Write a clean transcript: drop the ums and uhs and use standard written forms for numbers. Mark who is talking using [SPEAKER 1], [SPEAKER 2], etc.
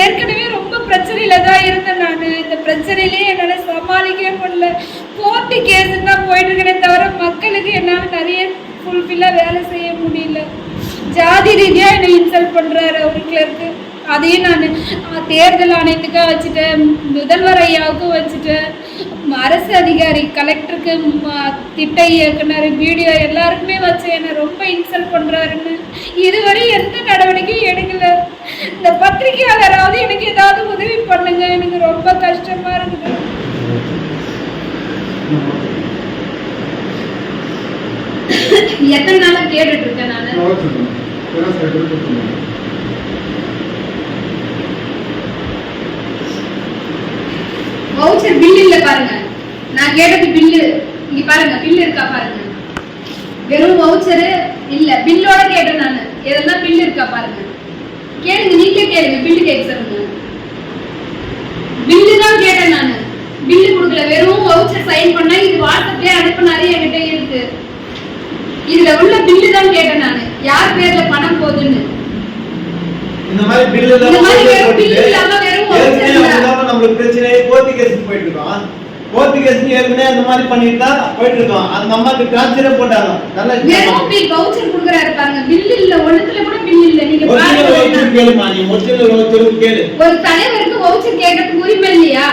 [SPEAKER 1] ஏற்கனவே ரொம்ப பிரச்சனையில தான் இருந்தேன். நான் இந்த பிரச்சனையிலேயே என்னால் சமாளிக்கவே முடியல. கோர்ட்டு கேஸுன்னு தான் போயிட்டு இருக்கேனே தவிர மக்களுக்கு என்னால் நிறைய ஃபுல்ஃபில்லாக வேலை செய்ய முடியல. ஜாதி ரீதியாக என்னை இன்சல்ட் பண்ணுறாரு ஒரு கிளர்க்கு. அதையும் நான் தேர்தல் ஆணையத்துக்காக வச்சுட்டேன், முதல்வர் ஐயாவுக்கும் வச்சுட்டேன், அரசு அதிகாரி கலெக்டருக்கு, திட்ட இயக்குனர், வீடியோ எல்லாருக்குமே வச்சு என்னை ரொம்ப இன்சல்ட் பண்ணுறாருன்னு இதுவரை எந்த நடவடிக்கையும் எடுக்கல. இந்த பத்திரிகையாளராவது எனக்கு ஏதாவது உதவி பண்ணுங்க, எனக்கு ரொம்ப கஷ்டமா இருக்குது. எத்தனை நாளா கேட்டுட்டு இருக்கேன் நானு. வவுச்சர் பில் இல்ல பாருங்க, நான் கேட்டது பில்லு இங்க பாருங்க, பில் இருக்கா பாருங்க. வெறும் வவுச்சர் இல்ல, பில்லோட கேட்டேன் நானு. இதெல்லாம் பில் இருக்கா பாருங்க, கேளுங்க, நீங்களே கேளுங்க. பில்லு கேட்க சொல்லுங்க. பில்லு தான் கேட்டேன் நானு, பில்லு கொடுக்கல. வெறும் வவுச்சர் சைன் பண்ணா இது வாட்ஸ்அப்லயே அனுப்பினாரு, என்கிட்ட இருக்கு. இதுல உள்ள பில்லு தான் கேட்டேன் நானு, யார் பேர்ல பணம் போகுதுன்னு.
[SPEAKER 2] இந்த மாதிரி பில் இல்லாம வெறும் நம்மளுக்கு பிரச்சனை கோர்ட் கேஸ் போயிட்டு இருக்கோம். கோர்ட் கேஸ் ஏற்கனவே அந்த மாதிரி பண்ணிட்டு தான் போயிட்டு இருக்கோம். அந்த அம்மாக்கு ட்ரான்ஸ்ஃபரே போட்டாங்க. நல்லா
[SPEAKER 1] வெறும் பில் வவுச்சர் கொடுக்கறாரு பாருங்க, பில் இல்ல, ஒண்ணுத்துல கூட பில் இல்ல. நீங்க
[SPEAKER 2] பாருங்க, கேளுமா, நீ ஒரிஜினல் வவுச்சர் கேளு.
[SPEAKER 1] ஒரு தலைவருக்கு வவுச்சர் கேட்கறதுக்கு உரிமை இல்லையா?